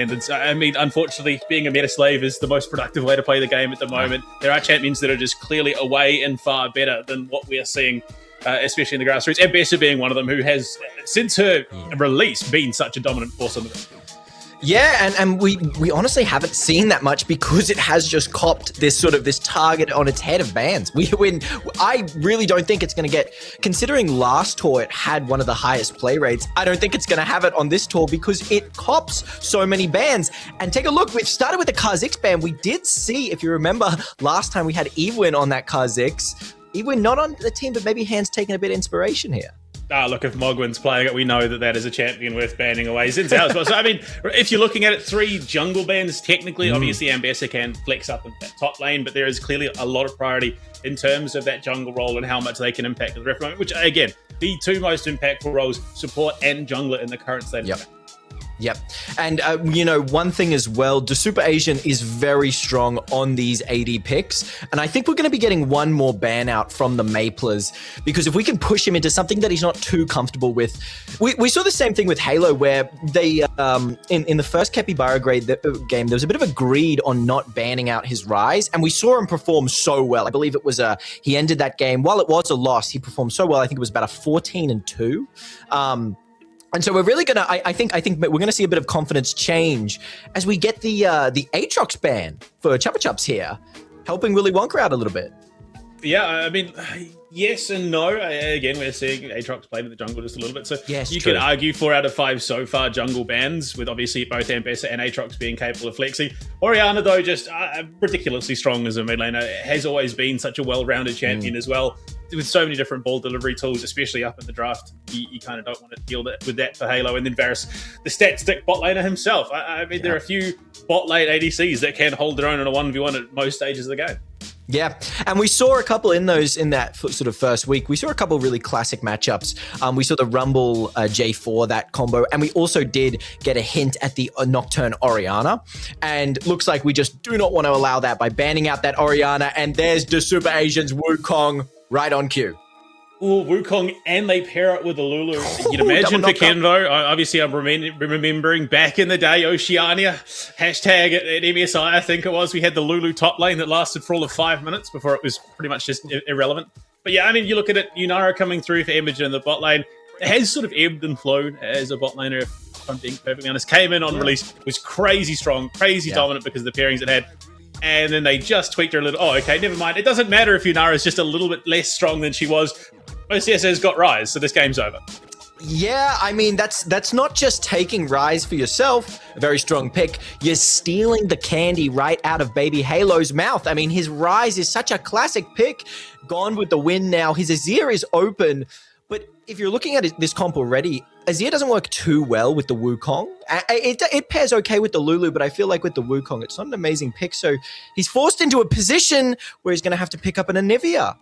I mean, unfortunately, being a meta slave is the most productive way to play the game at the moment. There are champions that are just clearly away and far better than what we are seeing, especially in the grassroots. And Bessa being one of them, who has, since her release, been such a dominant force on the field. Yeah, and we honestly haven't seen that much because it has just copped this target on its head of bans. I really don't think it's going to get, considering last tour it had one of the highest play rates, I don't think it's going to have it on this tour because it cops so many bans. And take a look, we've started with the Kha'Zix ban. We did see, if you remember, last time we had Ewin on that Kha'Zix. Ewin not on the team, but maybe Hans taking a bit of inspiration here. Look, if Mogwin's playing it, we know that is a champion worth banning away. Xin Zhao as well. So, I mean, if you're looking at it, 3 jungle bans, technically, obviously, Ambessa can flex up in that top lane, but there is clearly a lot of priority in terms of that jungle role and how much they can impact the ref moment, which, again, the 2 most impactful roles, support and jungler in the current state of the game. Yep. And, one thing as well, the Super Asian is very strong on these AD picks. And I think we're going to be getting one more ban out from the Maplers because if we can push him into something that he's not too comfortable with. We saw the same thing with Halo where they, in the first Capybara game, there was a bit of a greed on not banning out his Rise. And we saw him perform so well. I believe it was he ended that game. While it was a loss, he performed so well. I think it was about a 14-2. And so we're really gonna. I think we're gonna see a bit of confidence change as we get the Aatrox ban for Chupa Chups here, helping Willy Wonka out a little bit. Yeah, I mean, yes and no. Again, we're seeing Aatrox played in the jungle just a little bit, so yes, you could argue 4 out of 5 so far jungle bans, with obviously both Ambessa and Aatrox being capable of flexing. Orianna, though, just ridiculously strong as a mid laner, has always been such a well-rounded champion as well. With so many different ball delivery tools, especially up in the draft, you kind of don't want to deal with that for Halo. And then Varus, the stat stick bot laner himself. I mean, there are a few bot lane ADCs that can hold their own in a 1v1 at most stages of the game. Yeah, and we saw a couple in that sort of first week. We saw a couple of really classic matchups. We saw the Rumble J4, that combo, and we also did get a hint at the Nocturne Orianna. And looks like we just do not want to allow that by banning out that Orianna. And there's the Super Asians Wukong right on cue. Ooh, Wukong, and they pair it with the Lulu. You'd imagine for Kenvo, obviously I'm remembering back in the day, Oceania, hashtag at MSI, I think it was, we had the Lulu top lane that lasted for all of 5 minutes before it was pretty much just irrelevant. But yeah, I mean, you look at it, Yunara coming through for Imogen in the bot lane, it has sort of ebbed and flowed as a bot laner, if I'm being perfectly honest. Came in on release, was crazy strong, crazy dominant because of the pairings it had. And then they just tweaked her a little. Oh, okay, never mind. It doesn't matter if Yunara is just a little bit less strong than she was. OCS has got Rise, so this game's over. Yeah, I mean, that's not just taking Rise for yourself, a very strong pick. You're stealing the candy right out of Baby Halo's mouth. I mean, his Rise is such a classic pick. Gone with the win now. His Azir is open. But if you're looking at this comp already, Azir doesn't work too well with the Wukong. It pairs okay with the Lulu, but I feel like with the Wukong, it's not an amazing pick. So he's forced into a position where he's going to have to pick up an Anivia.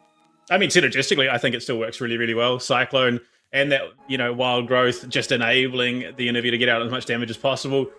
I mean, synergistically, I think it still works really, really well. Cyclone and that, Wild Growth just enabling the Anivia to get out as much damage as possible.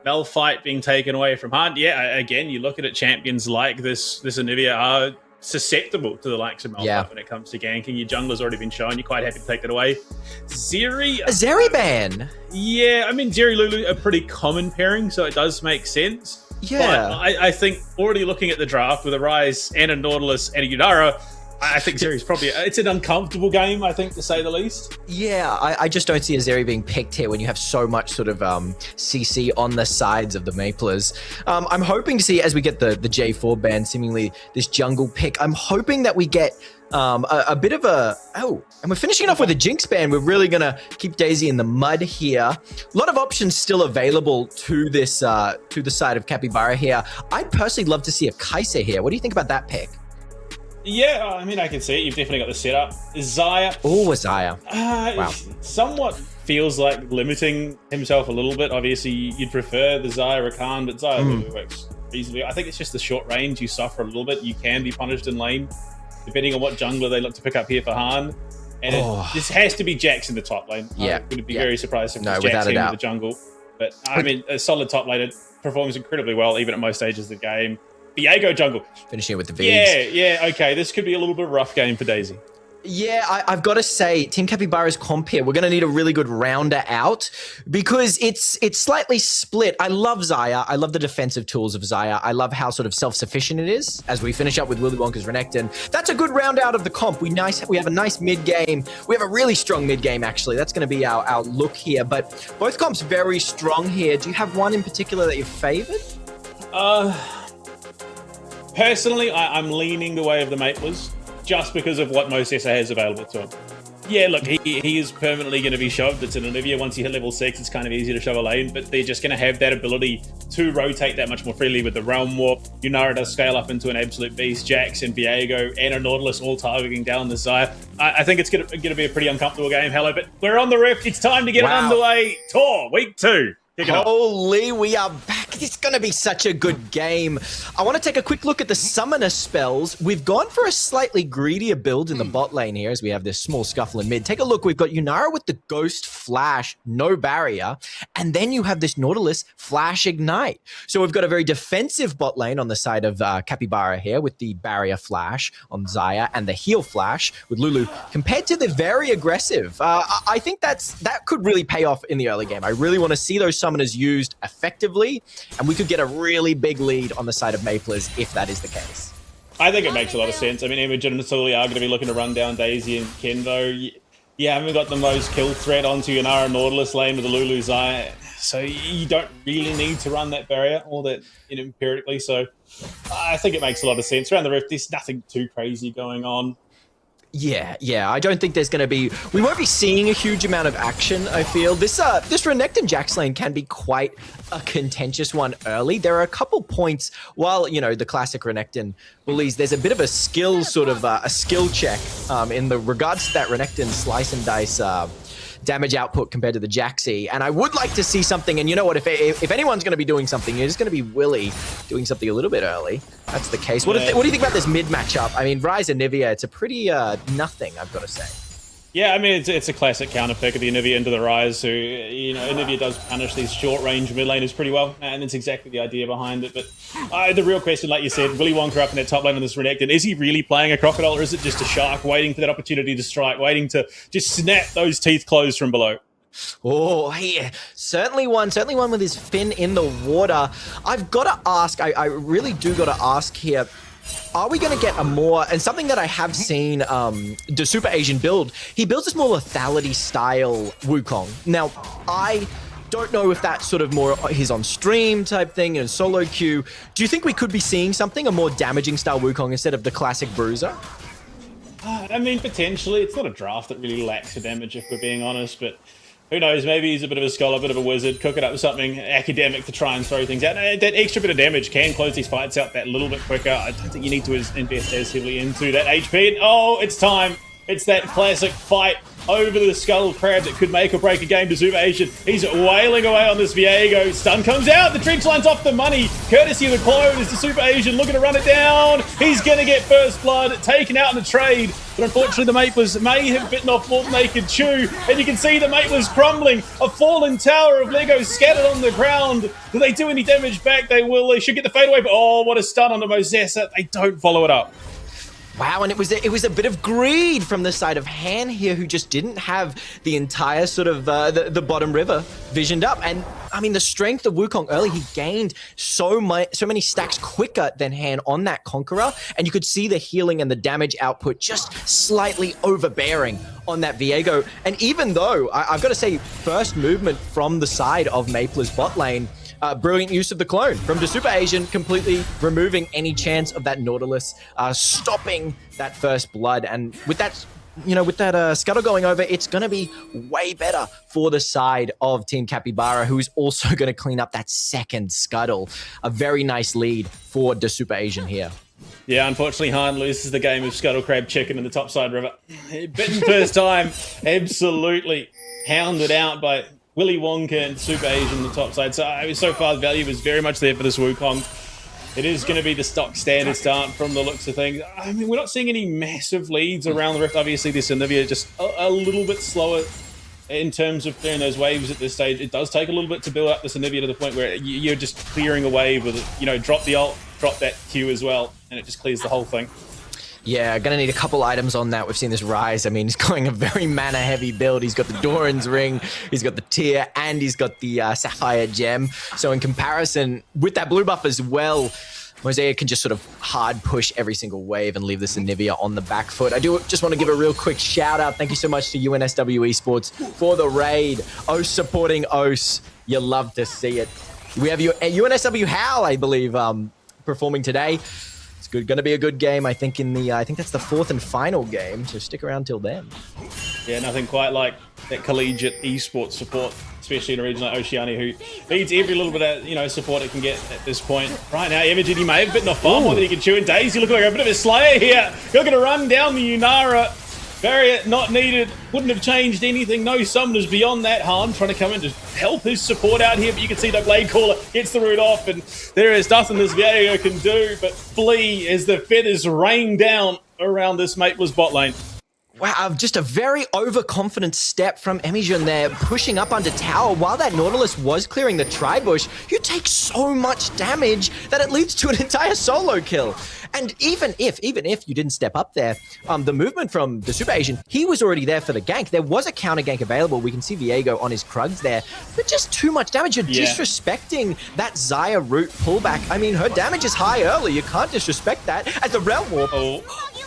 Malphite being taken away from Hunt. Yeah, again, you look at it, champions like this Anivia are susceptible to the likes of Malphite when it comes to ganking. Your jungler's already been shown. You're quite happy to take that away. Zeri. A Zeri ban? Yeah, I mean, Zeri Lulu are pretty common pairing, so it does make sense. Yeah. But I think already looking at the draft with a Rise and a Nautilus and a Yunara, I think Zeri's probably, it's an uncomfortable game, I think, to say the least. Yeah, I just don't see a Zeri being picked here when you have so much sort of CC on the sides of the Maplers. I'm hoping to see, as we get the J4 ban, seemingly this jungle pick, I'm hoping that we get a bit of and we're finishing off with a Jinx ban. We're really going to keep Daisy in the mud here. A lot of options still available to this, to the side of Capybara here. I'd personally love to see a Kai'Sa here. What do you think about that pick? Yeah, I mean, I can see it. You've definitely got the setup. Xayah. Oh, Xayah. Wow. Somewhat feels like limiting himself a little bit. Obviously, you'd prefer the Xayah Rakan, but Xayah really works reasonably. I think it's just the short range. You suffer a little bit. You can be punished in lane, depending on what jungler they look to pick up here for Han. And this has to be Jax in the top lane. Yeah. I would be very surprised if it's without Jax a in doubt. the jungle. But, I mean, a solid top laner performs incredibly well, even at most stages of the game. Viego jungle. Finishing it with the Vs. Yeah, okay. This could be a little bit of a rough game for Daisy. Yeah, I've got to say, Team Capybara's comp here, we're going to need a really good rounder out because it's slightly split. I love Zaya. I love the defensive tools of Zaya. I love how sort of self-sufficient it is as we finish up with Willy Wonka's Renekton. That's a good round out of the comp. We have a nice mid-game. We have a really strong mid-game, actually. That's going to be our look here. But both comps very strong here. Do you have one in particular that you've favored? Personally, I'm leaning the way of the Maplers, just because of what Mosessa has available to him. Yeah, look, he is permanently going to be shoved. It's an Olivia. Once you hit level 6, it's kind of easy to shove a lane, but they're just going to have that ability to rotate that much more freely with the Realm Warp. Yunara does scale up into an absolute beast. Jax and Viego and a Nautilus all targeting down the Zaya. I think it's going to be a pretty uncomfortable game, Hello, but we're on the rift. It's time to get it underway. TOR, week 2. Holy, we are back. It's going to be such a good game. I want to take a quick look at the summoner spells. We've gone for a slightly greedier build in the bot lane here as we have this small scuffle in mid. Take a look. We've got Yunara with the Ghost Flash, no barrier. And then you have this Nautilus Flash Ignite. So we've got a very defensive bot lane on the side of Capybara here with the barrier flash on Zaya and the heal flash with Lulu compared to the very aggressive. I think that could really pay off in the early game. I really want to see those summoners used effectively, and we could get a really big lead on the side of Maplers if that is the case. I think it makes a lot of sense. I mean, Imogen solely are going to be looking to run down Daisy and Kenvo. Yeah, haven't got the most kill threat onto Yunara Nautilus lane with the Lulu Zaya, so you don't really need to run that barrier all that empirically. So I think it makes a lot of sense. Around the rift, there's nothing too crazy going on. Yeah. I don't think there's going to be... We won't be seeing a huge amount of action, I feel. This Renekton Jax lane can be quite a contentious one early. There are a couple points, while, the classic Renekton bullies, there's a bit of a skill, sort of a skill check in the regards to that Renekton slice and dice damage output compared to the Jaxi. And I would like to see something, and you know what, if anyone's going to be doing something, it's going to be Willy doing something a little bit early. That's the case. What do you think about this mid matchup? I mean, Ryze and Nivea, it's a pretty nothing, I've got to say. Yeah, I mean, it's a classic counter pick of the Anivia into the Ryze, who, Anivia does punish these short-range mid laners pretty well, and it's exactly the idea behind it. But the real question, like you said, Willy Wonka up in that top lane on this Renekton, is he really playing a crocodile, or is it just a shark waiting for that opportunity to strike, waiting to just snap those teeth closed from below? Oh, yeah, certainly one with his fin in the water. I've got to ask, I really do got to ask here, are we going to get a more, and something that I have seen the Super Asian build, he builds this more lethality style Wukong. Now, I don't know if that's sort of more his on stream type thing and solo queue. Do you think we could be seeing something, a more damaging style Wukong instead of the classic bruiser? I mean, potentially. It's not a draft that really lacks for damage, if we're being honest, but who knows, maybe he's a bit of a scholar, a bit of a wizard, cook it up with something academic to try and throw things out. That extra bit of damage can close these fights out that little bit quicker. I don't think you need to invest as heavily into that HP. And, oh, it's time. It's that classic fight over the Scuttle Crab that could make or break a game to Super Asian. He's wailing away on this Viego. Stun comes out. The trench line's off the money. Courtesy of the clone is the Super Asian looking to run it down. He's going to get first blood taken out in the trade. But unfortunately, the Maplers may have bitten off more than they could chew. And you can see the Maplers crumbling. A fallen tower of Legos scattered on the ground. Do they do any damage back? They will. They should get the fade away. But oh, what a stun on the Mosessa. They don't follow it up. Wow, and it was a bit of greed from the side of Han here, who just didn't have the entire sort of the bottom river visioned up. And I mean, the strength of Wukong early, he gained so many stacks quicker than Han on that Conqueror, and you could see the healing and the damage output just slightly overbearing on that Viego. And even though I've got to say, first movement from the side of Mapler's bot lane. Brilliant use of the clone from the Super Asian, completely removing any chance of that Nautilus, stopping that first blood. And with that, Scuttle going over, it's going to be way better for the side of Team Capybara, who's also going to clean up that second Scuttle. A very nice lead for the Super Asian here. Yeah, unfortunately, Han loses the game of Scuttle Crab Chicken in the topside river. Bitten first time, absolutely hounded out by Willy Wonka and Super Asian on the top side. So far, the value is very much there for this Wukong. It is going to be the stock standard start from the looks of things. I mean, we're not seeing any massive leads around the rift. Obviously, this Anivia just a little bit slower in terms of clearing those waves at this stage. It does take a little bit to build up this Anivia to the point where you're just clearing a wave with it. Drop the ult, drop that Q as well, and it just clears the whole thing. Yeah, gonna need a couple items on that. We've seen this Rise. I mean, he's going a very mana-heavy build. He's got the Doran's Ring, he's got the Tear, and he's got the Sapphire Gem. So in comparison, with that blue buff as well, Mosaic can just sort of hard push every single wave and leave this Anivia on the back foot. I do just want to give a real quick shout out. Thank you so much to UNSW Esports for the raid. OS supporting OS. You love to see it. We have UNSW Hal, I believe, performing today. It's going to be a good game. I think I think that's the fourth and final game. So stick around till then. Yeah, nothing quite like that collegiate esports support, especially in a region like Oceania, who needs every little bit of support it can get at this point. Right now, Imogen, he may have bitten off far more than he can chew. And Daisy looking like a bit of a slayer here. Looking to run down the Unara. Barrier not needed. Wouldn't have changed anything. No summoners beyond that. Han trying to come in to help his support out here, but you can see the Blade Caller gets the root off, and there is nothing this Viego can do but flee as the feathers rain down around this Maples bot lane. Wow, just a very overconfident step from Emision there, pushing up under tower. While that Nautilus was clearing the Tribush, you take so much damage that it leads to an entire solo kill. And even if you didn't step up there, the movement from the Super Asian, he was already there for the gank. There was a counter gank available. We can see Viego on his Krugs there, but just too much damage. You're disrespecting that Xayah root pullback. I mean, her damage is high early. You can't disrespect that. As the Realm Warp...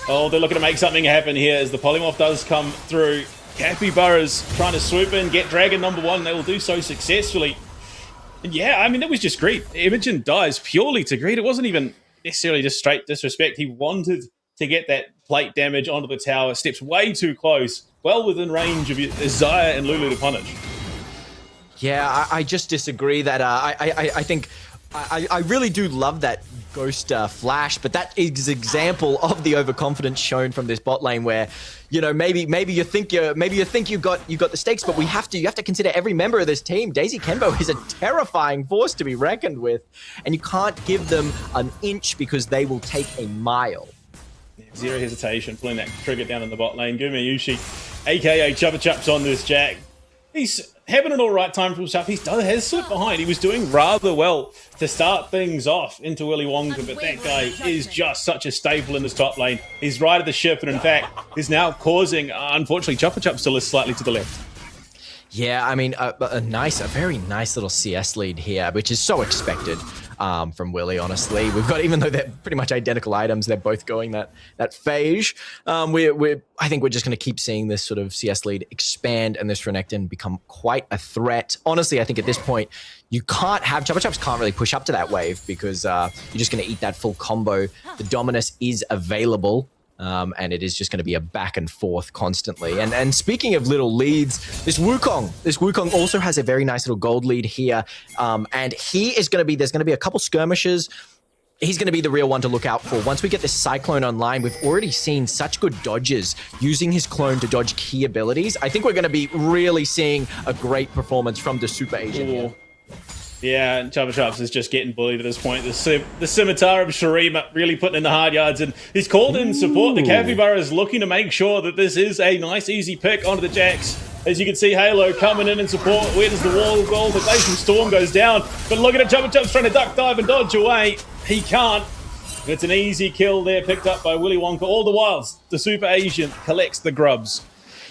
Oh, they're looking to make something happen here as the Polymorph does come through. Capybara's trying to swoop in, get Dragon #1. They will do so successfully. And yeah, I mean, that was just greed. Imogen dies purely to greed. It wasn't even necessarily just straight disrespect. He wanted to get that plate damage onto the tower, steps way too close, well within range of Xayah and Lulu to punish. Yeah, I just disagree that I think I really do love that Ghost flash, but that is example of the overconfidence shown from this bot lane, where maybe you think you got the stakes, but you have to consider every member of this team. Daisy Kenbo is a terrifying force to be reckoned with, and you can't give them an inch because they will take a mile. Zero hesitation, pulling that trigger down in the bot lane. Gumayushi, aka Chubba Chup's on this Jack. He's having an all right time for himself. He has slipped behind. He was doing rather well to start things off into Willy Wonka, but that guy is just such a staple in this top lane. He's right at the ship, and in fact, is now causing, unfortunately, Chubba Chup still is slightly to the left. Yeah, I mean, a very nice little CS lead here, which is so expected from Willy, honestly. We've got, even though they're pretty much identical items, they're both going that phage. I think we're just going to keep seeing this sort of CS lead expand and this Renekton become quite a threat. Honestly, I think at this point, you can't have, Chubba Chups can't really push up to that wave because you're just going to eat that full combo. The Dominus is available. And it is just going to be a back and forth constantly. And speaking of little leads, this Wukong also has a very nice little gold lead here. And there's going to be a couple skirmishes. He's going to be the real one to look out for. Once we get this Cyclone online, we've already seen such good dodges using his clone to dodge key abilities. I think we're going to be really seeing a great performance from the Super Asian here. Yeah, and Chubba Chups is just getting bullied at this point. The Scimitar of Shurima really putting in the hard yards, and he's called in support. The Capybara is looking to make sure that this is a nice, easy pick onto the Jacks. As you can see, Halo coming in support. Where does the wall go? The Glacial Storm goes down, but look at Chubba Chups trying to duck, dive, and dodge away. He can't. It's an easy kill there, picked up by Willy Wonka. All the while, the Super Asian collects the grubs.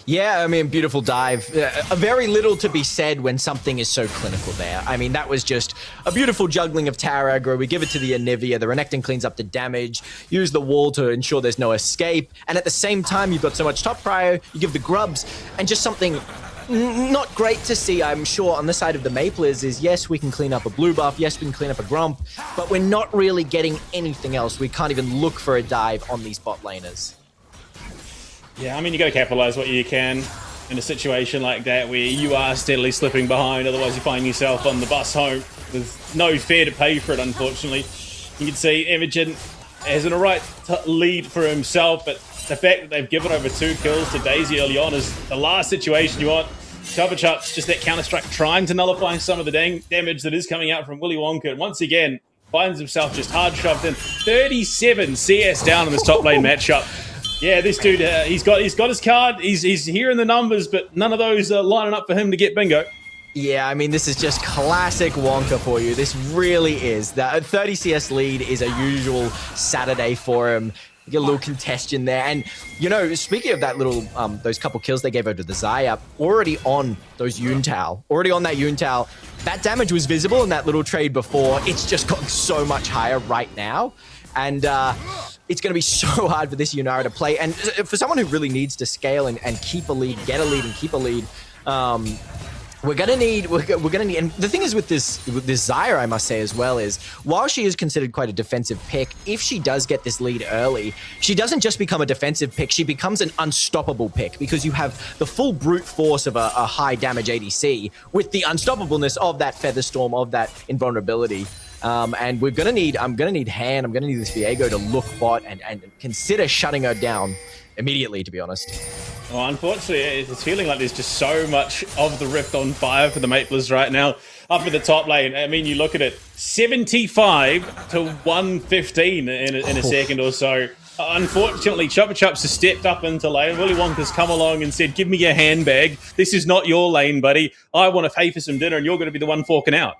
Yeah, I mean, beautiful dive. Very little to be said when something is so clinical there. I mean, that was just a beautiful juggling of tower aggro. We give it to the Anivia. The Renekton cleans up the damage. Use the wall to ensure there's no escape. And at the same time, you've got so much top prio. You give the grubs. And just something not great to see, I'm sure, on the side of the Maplers is, yes, we can clean up a blue buff. Yes, we can clean up a grump. But we're not really getting anything else. We can't even look for a dive on these bot laners. Yeah, I mean, you got to capitalize what you can in a situation like that where you are steadily slipping behind. Otherwise, you find yourself on the bus home with no fare to pay for it, unfortunately. You can see Imogen has an alright lead for himself, but the fact that they've given over 2 kills to Daisy early on is the last situation you want. Chubba Chups, just that counter-strike, trying to nullify some of the damage that is coming out from Willy Wonka. And once again, finds himself just hard shoved in. 37 CS down in this top lane matchup. Yeah, this dude, he's got his card. He's hearing the numbers, but none of those are lining up for him to get bingo. Yeah, I mean, this is just classic Wonka for you. This really is. That 30 CS lead is a usual Saturday for him. You get a little congestion there. And, you know, speaking of that little, those couple kills they gave over to the Zaya, already on those Yuntao, that damage was visible in that little trade before. It's just gotten so much higher right now. And it's going to be so hard for this Yunara to play. And for someone who really needs to scale and keep a lead, get a lead and keep a lead, we're gonna need, and the thing is with this Zyra, I must say as well, is while she is considered quite a defensive pick, if she does get this lead early, she doesn't just become a defensive pick, she becomes an unstoppable pick because you have the full brute force of a high damage ADC with the unstoppableness of that Featherstorm, of that invulnerability. And I'm gonna need Han, I'm gonna need this Viego to look bot and consider shutting her down immediately, to be honest. Well, unfortunately, it's feeling like there's just so much of the Rift on fire for the Maplers right now. Up in the top lane, I mean, you look at it, 75 to 115 in a second or so. Unfortunately, Chupa Chups has stepped up into lane. Willy Wonka's come along and said, give me your handbag. This is not your lane, buddy. I want to pay for some dinner and you're going to be the one forking out.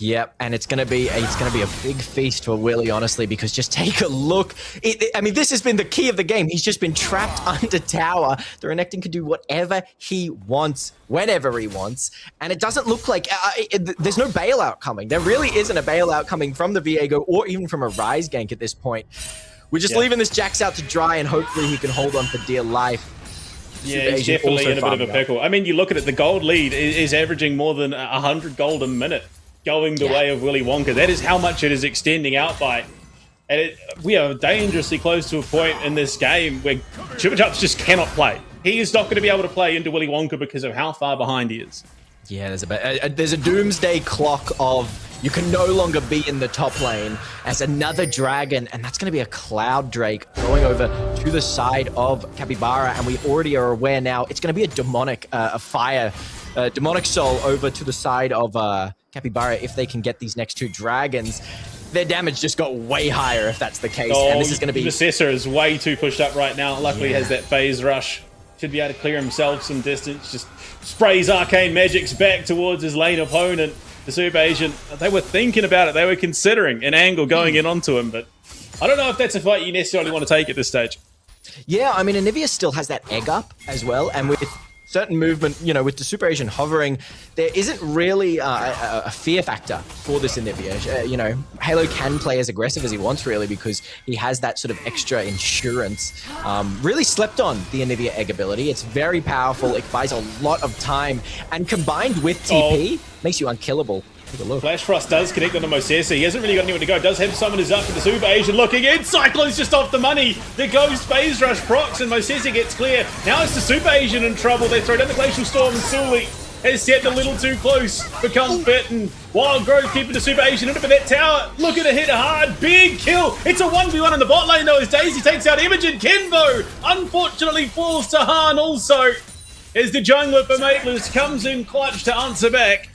Yep, and it's gonna be a big feast for Willy, honestly, because just take a look. I mean, this has been the key of the game. He's just been trapped under tower. The Renekton can do whatever he wants, whenever he wants, and it doesn't look like there's no bailout coming. There really isn't a bailout coming from the Viego or even from a Ryze gank at this point. We're just leaving this Jax out to dry, and hopefully he can hold on for dear life. Yeah, he's definitely in a bit of a pickle. I mean, you look at it, the gold lead is averaging more than 100 gold a minute. Going the way of Willy Wonka. That is how much it is extending out by. And we are dangerously close to a point in this game where Chupa Chups just cannot play. He is not going to be able to play into Willy Wonka because of how far behind he is. Yeah, there's a doomsday clock of you can no longer be in the top lane as another dragon, and that's going to be a Cloud Drake going over to the side of Capybara, and we already are aware now it's going to be a demonic, demonic soul over to the side of Capybara if they can get these next two dragons. Their damage just got way higher if that's the case, and this is going to be... Necessor is way too pushed up right now. Luckily he has that phase rush. Should be able to clear himself some distance. Just sprays arcane magics back towards his lane opponent. The Super Asian, they were thinking about it. They were considering an angle going in onto him, but I don't know if that's a fight you necessarily want to take at this stage. Yeah, I mean, Anivia still has that egg up as well, and with certain movement, you know, with the Super Asian hovering, there isn't really a fear factor for this Anivia. You know, Halo can play as aggressive as he wants, really, because he has that sort of extra insurance. Really slept on the Anivia egg ability. It's very powerful. It buys a lot of time, and combined with TP, makes you unkillable. Take a look. Flash Frost does connect on the Mosesa. He hasn't really got anywhere to go. Does have summoners up for the Super Asian looking in. Cyclone's just off the money. There goes Phase Rush procs and Mosesa gets clear. Now it's the Super Asian in trouble. They throw down the Glacial Storm and Sully has stepped a little too close. Becomes bitten. Wild Growth keeping the Super Asian into that tower. Looking to hit hard. Big kill. It's a 1v1 in the bot lane though as Daisy takes out Imogen. Kenbo unfortunately falls to Han also as the jungler for Maplers comes in clutch to answer back.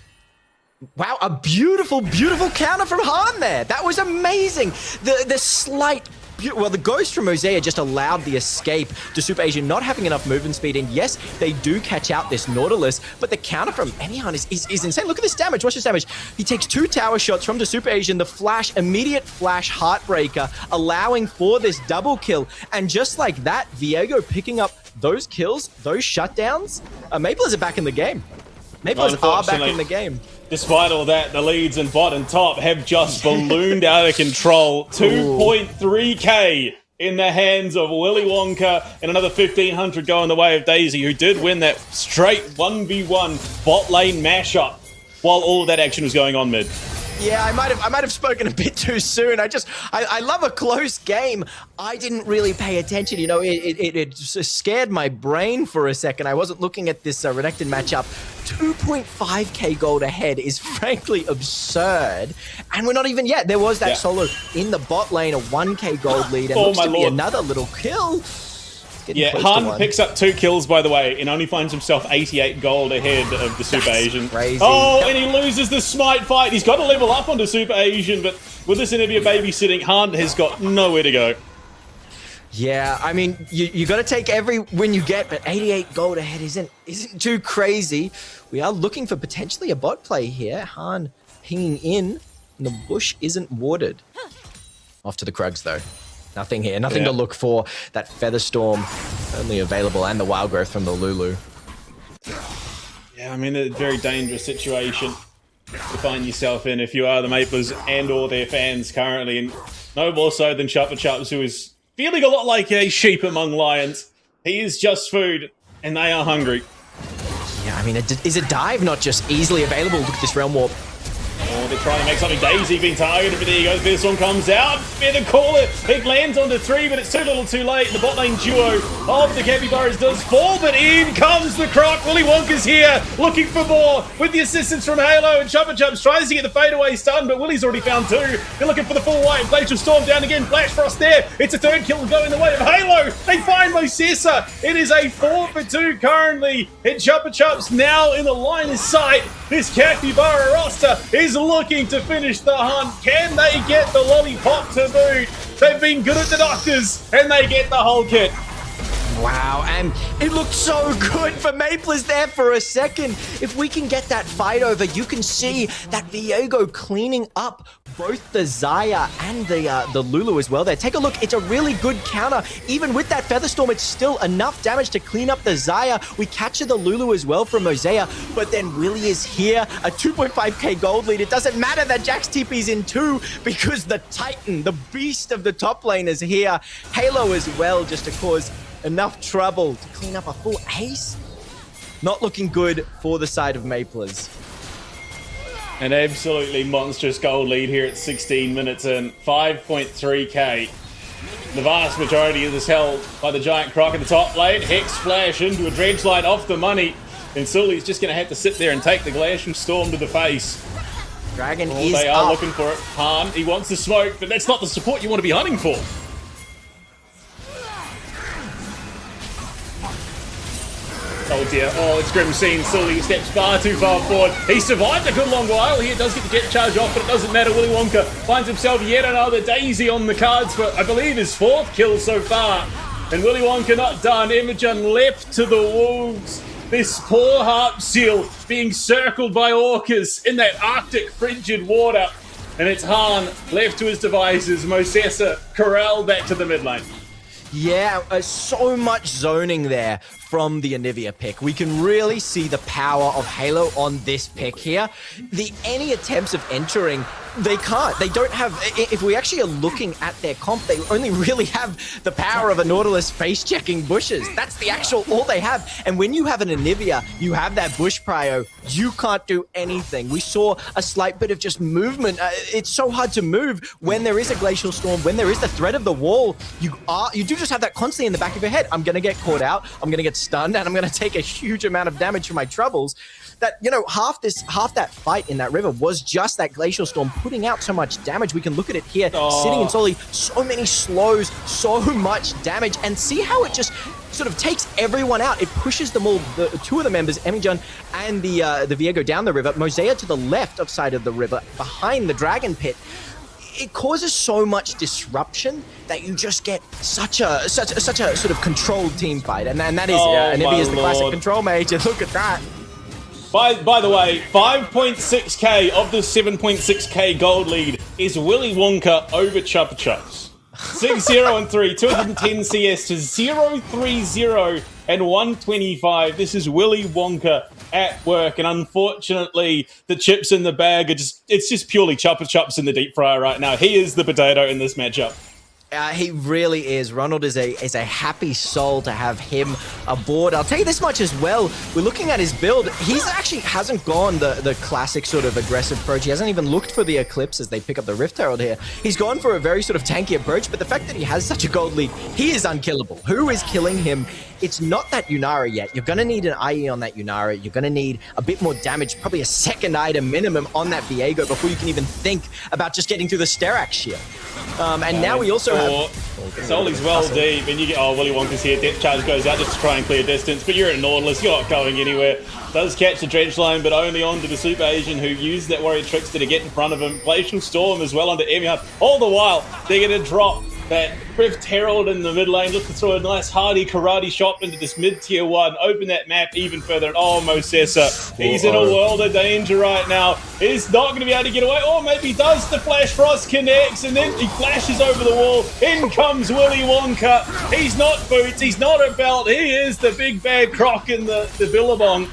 Wow, a beautiful, beautiful counter from Han there. That was amazing. The slight... Well, the ghost from Mosea just allowed the escape to Super Asian not having enough movement speed. And yes, they do catch out this Nautilus, but the counter from Enihan is insane. Look at this damage. Watch this damage. He takes 2 tower shots from the Super Asian. The flash, immediate flash Heartbreaker, allowing for this double kill. And just like that, Viego picking up those kills, those shutdowns. Maplers are back in the game. Maplers are back in the game. Despite all that, the leads in bot and top have just ballooned out of control. 2.3k in the hands of Willy Wonka, and another 1,500 going the way of Daisy, who did win that straight 1v1 bot lane mashup while all of that action was going on mid. Yeah, I might have spoken a bit too soon. I love a close game. I didn't really pay attention. You know, it scared my brain for a second. I wasn't looking at this Renekton matchup. 2.5k gold ahead is frankly absurd. And we're not even yet. There was that solo in the bot lane, a 1k gold lead, and looks to be another little kill. Yeah, Han picks up 2 kills, by the way, and only finds himself 88 gold ahead of the Super Asian. Crazy. Oh, and he loses the Smite fight. He's got to level up onto Super Asian, but with this Anivia babysitting, Han has got nowhere to go. Yeah, I mean, you got to take every win you get, but 88 gold ahead isn't too crazy. We are looking for potentially a bot play here. Han pinging in, and the bush isn't warded. Off to the Krugs, though. Nothing here. Nothing to look for. That Featherstorm only available, and the Wild Growth from the Lulu. Yeah, I mean, a very dangerous situation to find yourself in if you are the Maplers and or their fans currently, and no more so than Chupa Chups, who is feeling a lot like a sheep among lions. He is just food, and they are hungry. Yeah, I mean, is a dive not just easily available? Look at this Realm Warp. Oh, they're trying to make something. Daisy being targeted, but there you go. This one comes out. Better call it. It lands onto 3, but it's too little too late. The bot lane duo of the Capybaras does fall, but in comes the Croc. Willy Wonka's here, looking for more with the assistance from Halo, and Chupa Chups tries to get the fadeaway stun, but Willy's already found 2. They're looking for the full white. Glacial Storm down again. Flash Frost there. It's a 3rd kill going the way of Halo. They find Mosessa. It is a 4 for 2 currently. And Chupa Chups now in the line of sight. This Capybara roster is looking to finish the hunt. Can they get the lollipop to boot? They've been good at the doctors, and they get the whole kit. Wow, and it looked so good for Maplers there for a second. If we can get that fight over, you can see that Viego cleaning up both the Xayah and the Lulu as well there. Take a look, it's a really good counter. Even with that Featherstorm, it's still enough damage to clean up the Xayah. We capture the Lulu as well from Mosea, but then Willy is here, a 2.5k gold lead. It doesn't matter that Jax TP's in 2 because the Titan, the beast of the top lane is here. Halo as well, just to cause enough trouble to clean up a full ace. Not looking good for the side of Maplers. An absolutely monstrous gold lead here at 16 minutes in. 5.3k. The vast majority of this held by the Giant Croc in the top lane. Hex flash into a dredge line off the money. And Suli's just going to have to sit there and take the Glacial Storm to the face. Dragon is They are up. looking for it. Han, he wants the smoke, but that's not the support you want to be hunting for. Oh dear, oh it's grim scene. Sully steps far too far forward. He survived a good long while. He does get the jet charge off, but it doesn't matter. Willy Wonka finds himself yet another Daisy on the cards for, I believe, his 4th kill so far. And Willy Wonka not done. Imogen left to the wolves. This poor harp seal being circled by orcas in that Arctic frigid water. And it's Han left to his devices. Mosessa corralled back to the mid lane. Yeah, so much zoning there from the Anivia pick. We can really see the power of Halo on this pick here. Any attempts of entering, they can't. They don't have, if we actually are looking at their comp, they only really have the power of a Nautilus face-checking bushes. That's the actual, all they have. And when you have an Anivia, you have that bush prio, you can't do anything. We saw a slight bit of just movement. It's so hard to move when there is a Glacial Storm, when there is the threat of the wall. You do just have that constantly in the back of your head. I'm going to get caught out. I'm going to get stunned, and I'm going to take a huge amount of damage for my troubles. That, you know, half that fight in that river was just that Glacial Storm putting out so much damage. We can look at it here, sitting in Soli, so many slows, so much damage, and see how it just sort of takes everyone out. It pushes them all, the 2 of the members, Emijon and the Viego down the river, Mosea to the left of side of the river, behind the Dragon Pit. It causes so much disruption that you just get such a sort of controlled team fight, and that is Anivia is the classic control mage. And look at that. By the way, 5.6k of the 7.6k gold lead is Willy Wonka over Chupa Chups. 6-0-3, 210 CS to 0-3-0 and 125. This is Willy Wonka at work, and unfortunately, the chips in the bag are it's just purely Chupa Chups in the deep fryer right now. He is the potato in this matchup. He really is. Ronald is a happy soul to have him aboard. I'll tell you this much as well. We're looking at his build. He's actually hasn't gone the classic sort of aggressive approach. He hasn't even looked for the Eclipse as they pick up the Rift Herald here. He's gone for a very sort of tanky approach, but the fact that he has such a gold lead, he is unkillable. Who is killing him? It's not that Yunara yet. You're going to need an IE on that Yunara. You're going to need a bit more damage, probably a second item minimum on that Viego before you can even think about just getting through the Sterak shield. And now we also have... Soli's well deep, and you get, Willy Wonka's here, depth charge goes out just to try and clear distance, but you're at Nautilus, you're not going anywhere. Does catch the dredge line, but only onto the Super Asian, who used that Warrior Trickster to get in front of him. Glacial Storm as well onto Emion. All the while, they're going to drop that Rift Herald in the mid lane, look to throw a nice hardy karate shot into this mid-tier 1, open that map even further, and oh, Mosessa, he's in a world of danger right now. He's not going to be able to get away, or maybe he does. The Flash Frost connects, and then he flashes over the wall. In comes Willy Wonka. He's not boots, he's not a belt, he is the big bad croc in the Billabong.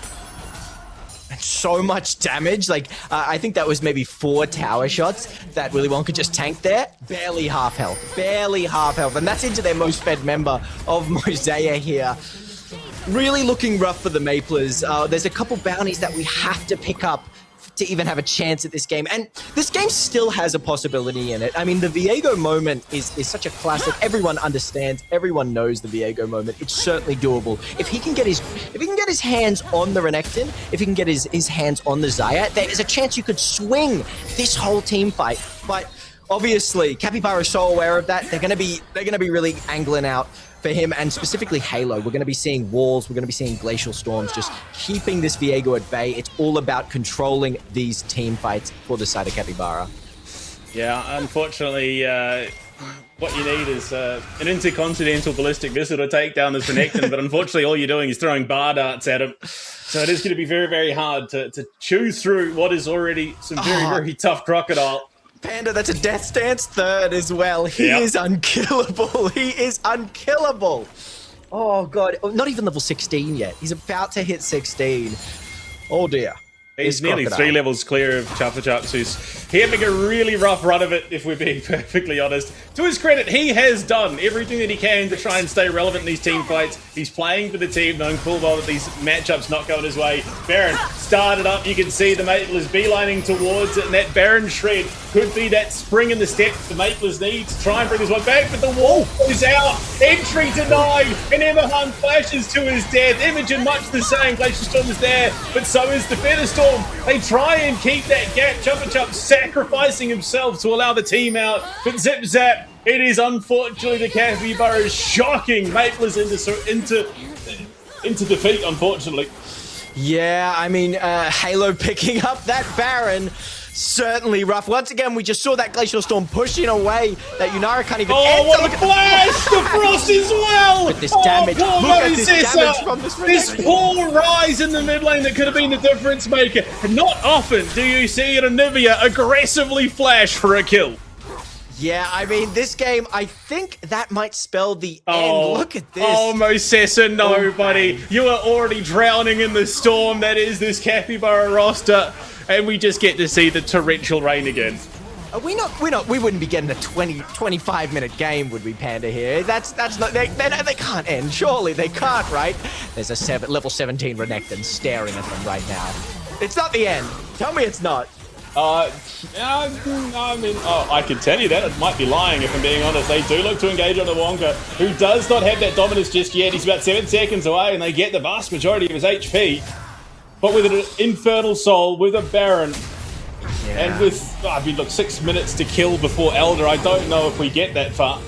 So much damage. Like, I think that was maybe 4 tower shots that Willy Wonka just tanked there. Barely half health. Barely half health. And that's into their most fed member of Mosea here. Really looking rough for the Maplers. There's a couple bounties that we have to pick up to even have a chance at this game. And this game still has a possibility in it. I mean, the Viego moment is such a classic. Everyone understands, everyone knows the Viego moment. It's certainly doable. If he can get his hands on the Renekton, if he can get his hands on the Xayah, there is a chance you could swing this whole team fight. But obviously, Capybara is so aware of that. They're gonna be really angling out for him, and specifically Halo. We're going to be seeing walls, we're going to be seeing glacial storms, just keeping this Viego at bay. It's all about controlling these team fights for the side of Capybara. Yeah, unfortunately, what you need is an intercontinental ballistic missile to take down this Renekton, but unfortunately all you're doing is throwing bar darts at him. So it is going to be very, very hard to chew through what is already some very, very tough Crocodile. Panda, that's a Death Stance 3rd as well. He is unkillable. He is unkillable. Oh, God. Not even level 16 yet. He's about to hit 16. Oh, dear. He's nearly Crocodile. 3 levels clear of Chupa Chups, who's having a really rough run of it, if we're being perfectly honest. To his credit, he has done everything that he can to try and stay relevant in these team fights. He's playing for the team, knowing full well that these matchups not going his way. Baron started up. You can see the Maplers beelining towards it, and that Baron shred could be that spring in the step the Maplers need to try and bring this one back, but the wall is out. Entry denied, and Emahan flashes to his death. Imogen much the same. Glacial Storm is there, but so is the Featherstorm. They try and keep that gap. Chupa Chups sacrificing himself to allow the team out, but zip zap. It is unfortunately the Capybara's shocking Maplers into defeat, unfortunately. Yeah, I mean, Halo picking up that Baron. Certainly rough. Once again, we just saw that Glacial Storm pushing away. That Yunara can't even enter. What a flash! The Frost as well! With this damage. Look at this damage from this poor rise in the mid lane that could have been the difference maker. And not often do you see an Anivia aggressively flash for a kill. Yeah, I mean, this game, I think that might spell the end. Look at this. Oh, Mosessa, no, buddy. You are already drowning in the storm that is this Capybara roster. And we just get to see the torrential rain again. We wouldn't be getting a 25-minute game, would we, Panda, here? That's not, they can't end. Surely they can't, right? There's a level 17 Renekton staring at them right now. It's not the end. Tell me it's not. I mean, I can tell you that. It might be lying if I'm being honest. They do look to engage on the Wonka, who does not have that dominance just yet. He's about 7 seconds away, and they get the vast majority of his HP. But with an Infernal Soul, with a Baron, and with, I mean, look, 6 minutes to kill before Elder, I don't know if we get that far.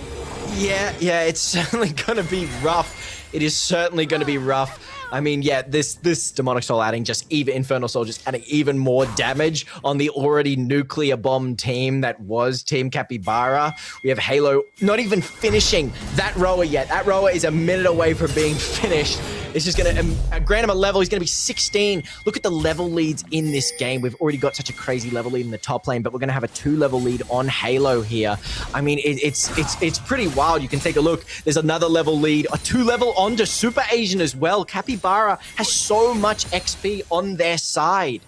Yeah, it's certainly going to be rough. It is certainly going to be rough. I mean, yeah, this Demonic Soul adding Infernal Soul just adding even more damage on the already nuclear bomb team that was Team Capybara. We have Halo not even finishing that rower yet. That rower is a minute away from being finished. It's just going to grant him a level. He's going to be 16. Look at the level leads in this game. We've already got such a crazy level lead in the top lane, but we're going to have a 2-level lead on Halo here. I mean, it's pretty wild. You can take a look. There's another level lead, a 2-level onto Super Asian as well. Capybara has so much XP on their side.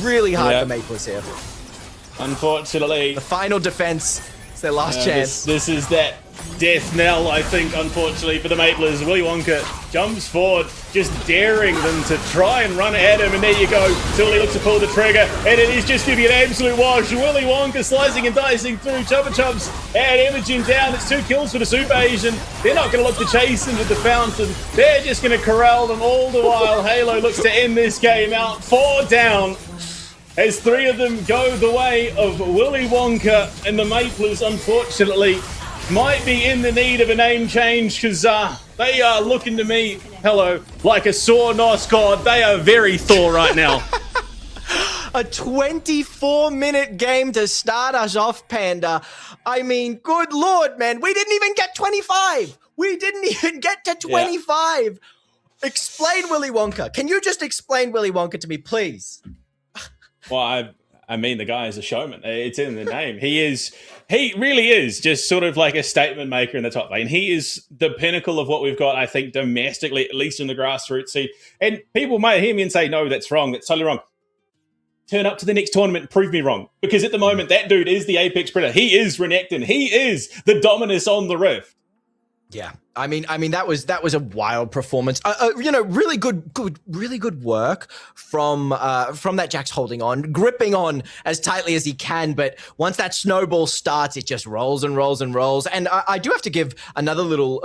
Really hard for Maplers here. Unfortunately. The final defense. It's their last chance. This is that death knell, I think, unfortunately, for the Maplers. Willy Wonka jumps forward, just daring them to try and run at him, and there you go. Tilly looks to pull the trigger, and it is just going to be an absolute wash. Willy Wonka slicing and dicing through Chupa Chups, and Imogen down. It's 2 kills for the Super Asian. They're not going to look to chase him to the fountain. They're just going to corral them all the while. Halo looks to end this game out 4 down. As 3 of them go the way of Willy Wonka, and the Maplers, unfortunately, might be in the need of a name change, because they are looking to me, like a sore Norse god. They are very Thor right now. A 24-minute game to start us off, Panda. I mean, good Lord, man. We didn't even get 25. We didn't even get to 25. Yeah. Explain Willy Wonka. Can you just explain Willy Wonka to me, please? Well, I mean, the guy is a showman. It's in the name. He really is just sort of like a statement maker in the top lane. He is the pinnacle of what we've got, I think, domestically, at least in the grassroots scene. And people might hear me and say, no, that's wrong. That's totally wrong. Turn up to the next tournament and prove me wrong. Because at the moment, that dude is the Apex Predator. He is Renekton. He is the Dominus on the Rift. Yeah, I mean that was a wild performance. Really good work from that Jax holding on, gripping on as tightly as he can. But once that snowball starts, it just rolls and rolls and rolls. And I do have to give another little,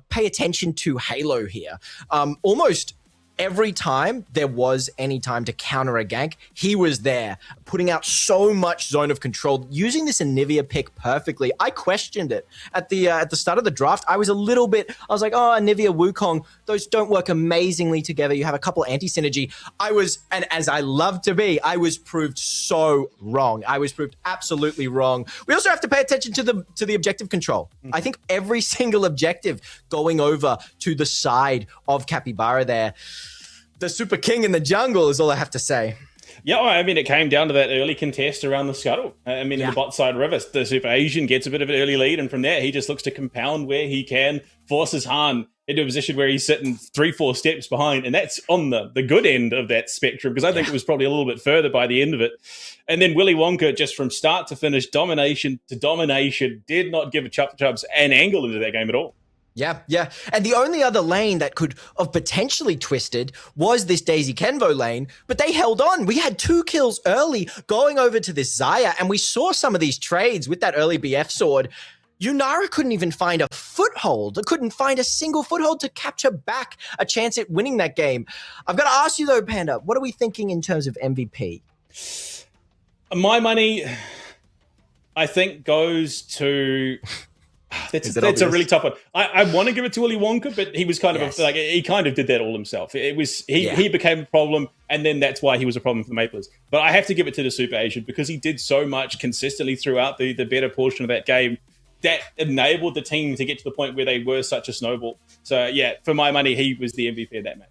pay attention to Halo here. Almost every time there was any time to counter a gank, he was there, putting out so much zone of control, using this Anivia pick perfectly. I questioned it at the start of the draft. I was like, oh, Anivia, Wukong, those don't work amazingly together. You have a couple anti-synergy. And as I love to be, I was proved so wrong. I was proved absolutely wrong. We also have to pay attention to the objective control. I think every single objective going over to the side of Capybara there. The Super King in the jungle is all I have to say. Yeah, I mean, it came down to that early contest around the scuttle. In the bot side river, the Super Asian gets a bit of an early lead, and from there, he just looks to compound where he can, forces Han into a position where he's sitting 3-4 steps behind, and that's on the good end of that spectrum, because I think it was probably a little bit further by the end of it. And then Willy Wonka, just from start to finish, domination to domination, did not give a Chups an angle into that game at all. Yeah. And the only other lane that could have potentially twisted was this Daisy Kenvo lane, but they held on. We had 2 kills early going over to this Xayah, and we saw some of these trades with that early BF sword. Yunara couldn't even find a foothold. Couldn't find a single foothold to capture back a chance at winning that game. I've got to ask you though, Panda, what are we thinking in terms of MVP? My money, I think, goes to... That's a really tough one. I want to give it to Willy Wonka, but he was kind of he kind of did that all himself. It was he became a problem, and then that's why he was a problem for the Maplers. But I have to give it to the Super Asian because he did so much consistently throughout the better portion of that game that enabled the team to get to the point where they were such a snowball. So yeah, for my money, he was the MVP of that match.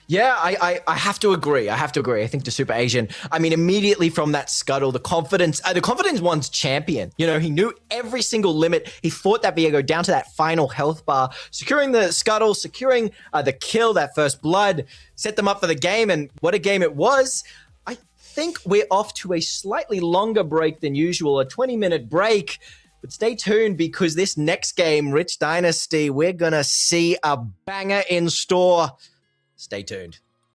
Yeah, I have to agree. I think the Super Asian, I mean, immediately from that scuttle, the confidence one's champion. You know, he knew every single limit. He fought that Viego down to that final health bar, securing the scuttle, securing the kill, that first blood, set them up for the game. And what a game it was. I think we're off to a slightly longer break than usual, a 20-minute break. But stay tuned because this next game, Rich Dynasty, we're going to see a banger in store. Stay tuned.